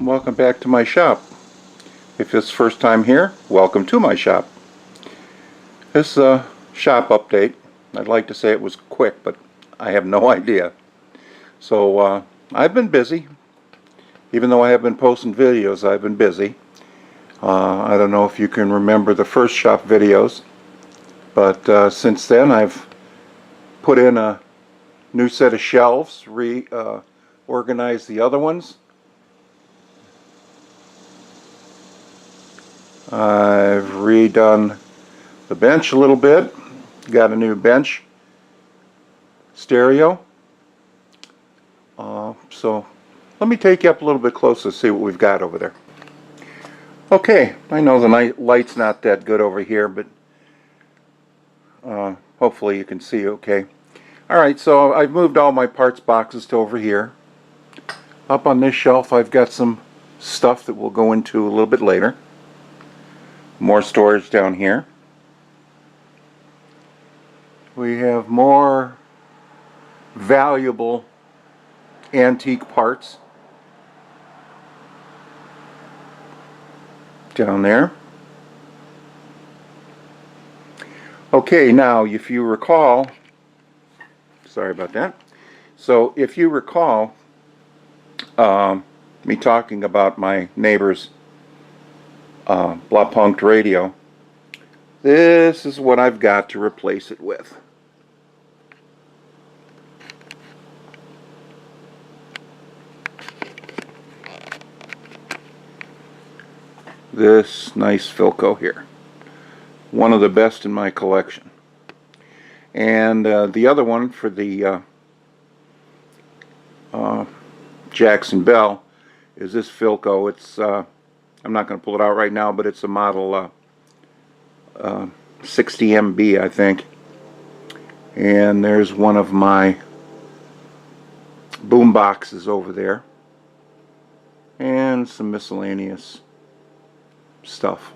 welcome back to my shop. If it's first time here, welcome to my shop. This is a shop update. I'd like to say it was quick, but I have no idea. So I've been busy. Even though I have been posting videos, I've been busy. I don't know if you can remember the first shop videos, but since then I've put in a new set of shelves, organized the other ones. I've redone the bench a little bit. Got a new bench stereo. So let me take you up a little bit closer to see what we've got over there. Okay, I know the light's not that good over here, but hopefully you can see okay. Alright, so I've moved all my parts boxes to over here. Up on this shelf I've got some stuff that we'll go into a little bit later. More storage down here. We have more valuable antique parts down there. Okay, now if you recall, sorry about that. So if you recall me talking about my neighbor's Blaupunkt radio, this is what I've got to replace it with. This nice Philco here. One of the best in my collection. And the other one for the Jackson Bell is this Philco. It's I'm not going to pull it out right now, but it's a model 60MB, I think. And there's one of my boom boxes over there. And some miscellaneous stuff.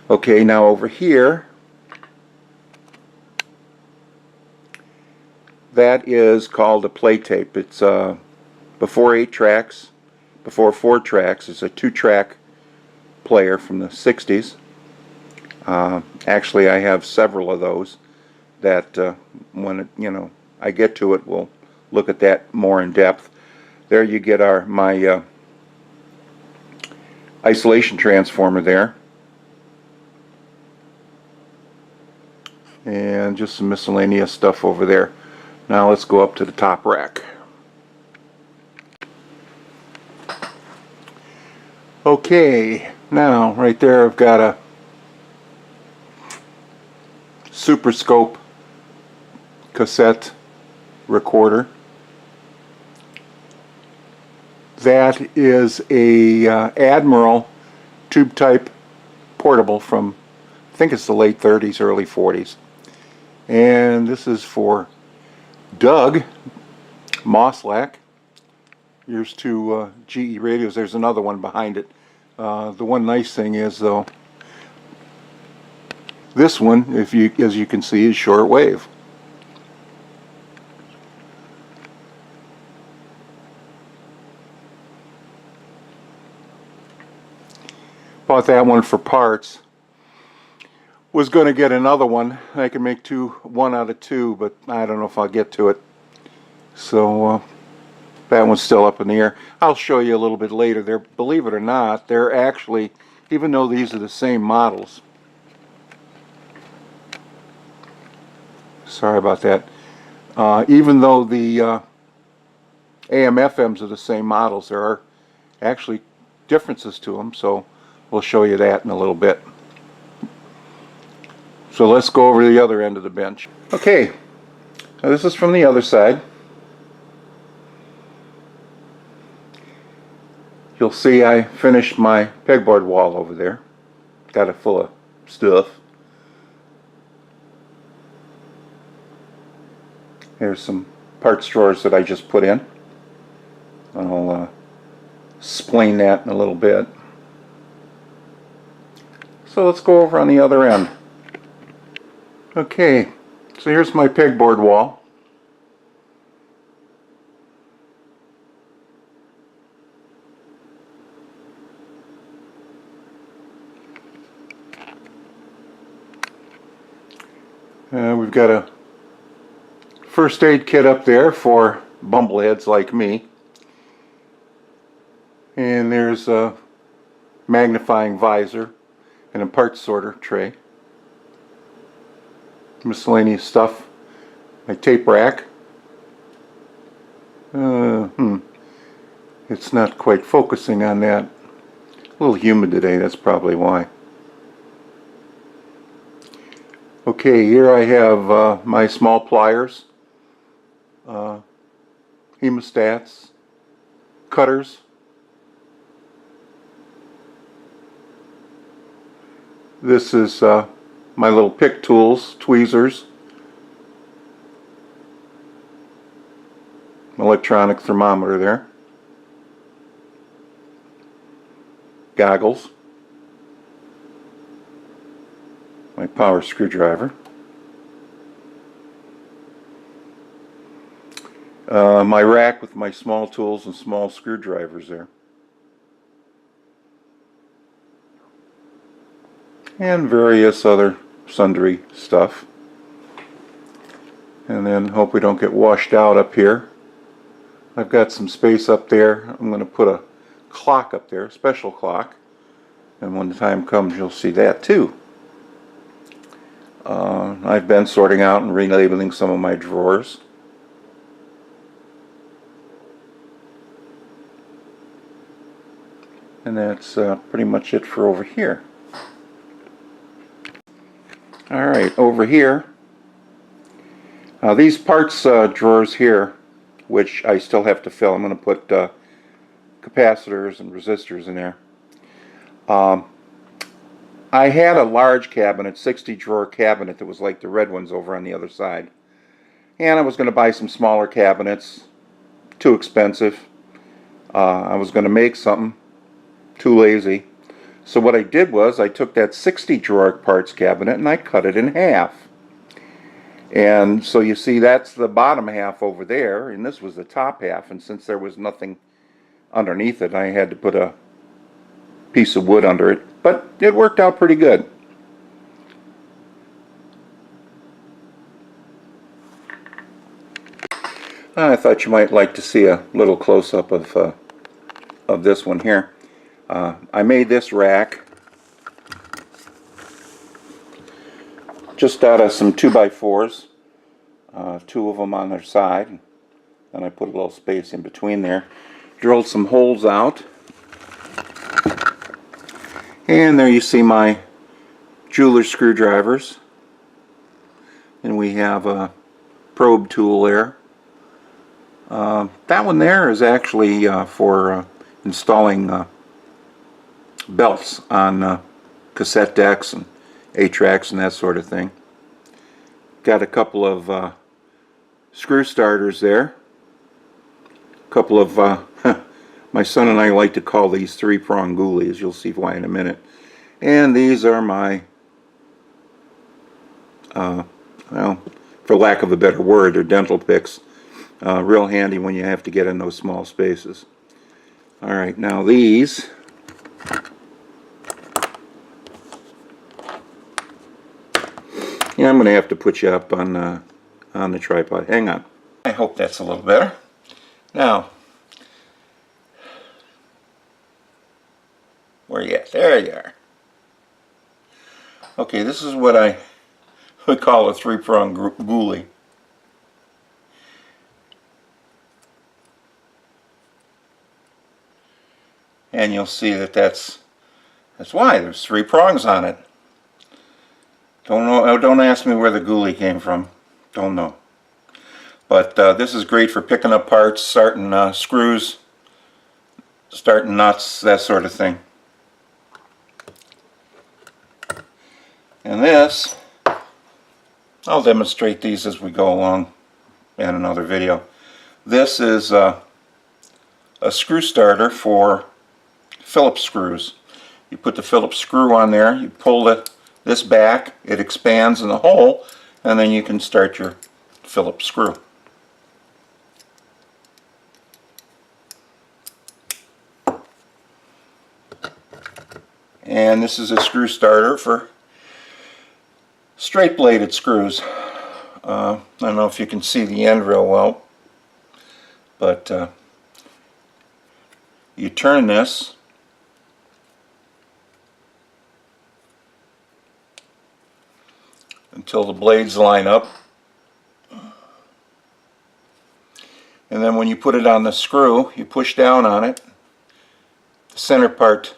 Okay, now over here, that is called a play tape. It's before 8 tracks, before 4 tracks. It's a 2-track player from the 60s. Actually, I have several of those that when I get to it, we'll look at that more in depth. There you get my isolation transformer there, and just some miscellaneous stuff over there. Now let's go up to the top rack. Okay, now right there I've got a Super Scope cassette recorder. That is a Admiral tube type portable from, I think it's the late 30s, early 40s. And this is for Doug Moslack. Here's 2 GE radios. There's another one behind it. The one nice thing is, though, this one, as you can see, is shortwave. Bought that one for parts. Was going to get another one. I can make 1 out of 2, but I don't know if I'll get to it. So that one's still up in the air. I'll show you a little bit later. Believe it or not, they're actually, even though these are the same models. Sorry about that. Even though the AM/FMs are the same models, there are actually differences to them. So we'll show you that in a little bit. So let's go over to the other end of the bench. Okay, now this is from the other side. You'll see I finished my pegboard wall over there. Got it full of stuff. Here's some parts drawers that I just put in. I'll explain that in a little bit. So let's go over on the other end. Okay, so here's my pegboard wall. We've got a first aid kit up there for bumbleheads like me. And there's a magnifying visor and a parts sorter tray. Miscellaneous stuff. My tape rack. It's not quite focusing on that. A little humid today, that's probably why. Okay, here I have my small pliers, hemostats, cutters. This is my little pick tools, tweezers, electronic thermometer there, goggles, my power screwdriver, my rack with my small tools and small screwdrivers there, and various other sundry stuff. And then hope we don't get washed out up here. I've got some space up there. I'm going to put a clock up there, a special clock, and when the time comes you'll see that too. I've been sorting out and relabeling some of my drawers. And that's pretty much it for over here. Alright, over here, these parts drawers here, which I still have to fill, I'm going to put capacitors and resistors in there. I had a large cabinet, 60 drawer cabinet, that was like the red ones over on the other side. And I was going to buy some smaller cabinets, too expensive. I was going to make something, too lazy. So what I did was I took that 60 drawer parts cabinet and I cut it in half. And so you see that's the bottom half over there, and this was the top half, and since there was nothing underneath it I had to put a piece of wood under it, but it worked out pretty good. I thought you might like to see a little close-up of this one here. I made this rack just out of some 2x4s, two of them on their side, and I put a little space in between there, drilled some holes out, and there you see my jeweler's screwdrivers, and we have a probe tool there. That one there is actually for installing belts on cassette decks and 8-tracks and that sort of thing. Got a couple of screw starters there. A couple of, my son and I like to call these 3-prong ghoulies. You'll see why in a minute. And these are my, well, for lack of a better word, they're dental picks. Real handy when you have to get in those small spaces. Alright, now these, yeah, I'm going to have to put you up on the tripod. Hang on. I hope that's a little better. Now, where you at? There you are. Okay, this is what I would call a 3-prong ghoulie. And you'll see that that's why there's 3 prongs on it. Don't know. Don't ask me where the ghoulie came from. Don't know. But this is great for picking up parts, starting screws, starting nuts, that sort of thing. And this, I'll demonstrate these as we go along in another video. This is a screw starter for Phillips screws. You put the Phillips screw on there, you pull this back, it expands in the hole, and then you can start your Phillips screw. And this is a screw starter for straight bladed screws. I don't know if you can see the end real well, but you turn this until the blades line up, and then when you put it on the screw, you push down on it. The center part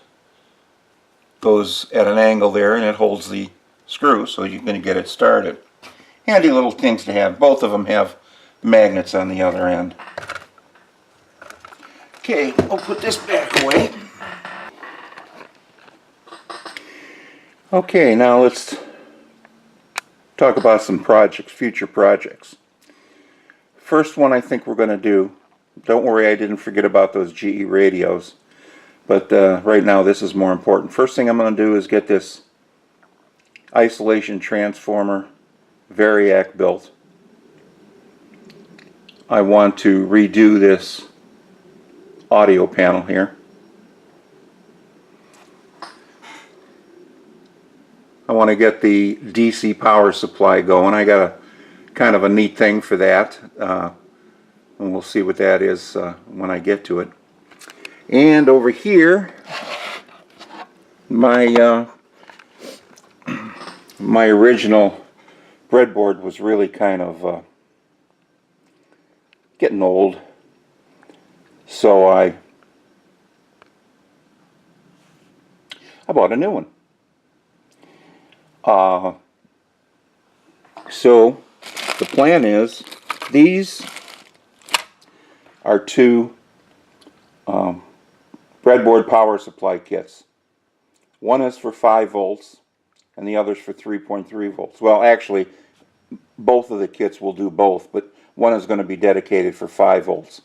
goes at an angle there, and it holds the screw, so you're going to get it started. Handy little things to have. Both of them have magnets on the other end. Okay, I'll put this back away. Okay, now let's talk about some projects, future projects. First one I think we're going to do, don't worry, I didn't forget about those GE radios, but right now this is more important. First thing I'm going to do is get this isolation transformer Variac built. I want to redo this audio panel here. I want to get the DC power supply going. I got a kind of a neat thing for that, and we'll see what that is when I get to it. And over here, my my original breadboard was really kind of getting old, so I bought a new one. So the plan is, these are two breadboard power supply kits. One is for 5 volts and the other's for 3.3 volts. Well, actually, both of the kits will do both, but one is going to be dedicated for 5 volts,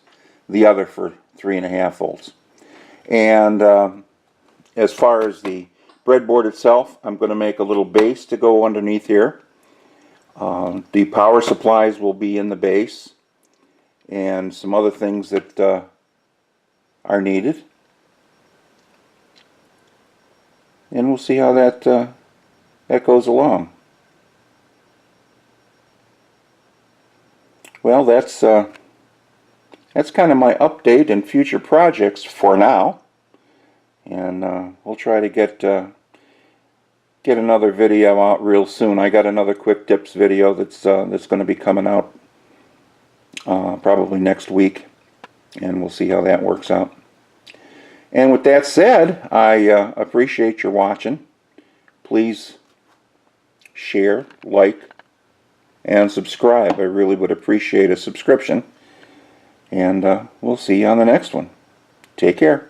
the other for 3.5 volts. And as far as the breadboard itself, I'm going to make a little base to go underneath here. The power supplies will be in the base, and some other things that are needed. And we'll see how that goes along. Well, that's kind of my update and future projects for now. And we'll try to get another video out real soon. I got another quick tips video that's going to be coming out probably next week, and we'll see how that works out. And with that said, I appreciate your watching. Please share, like, and subscribe. I really would appreciate a subscription. And we'll see you on the next one. Take care.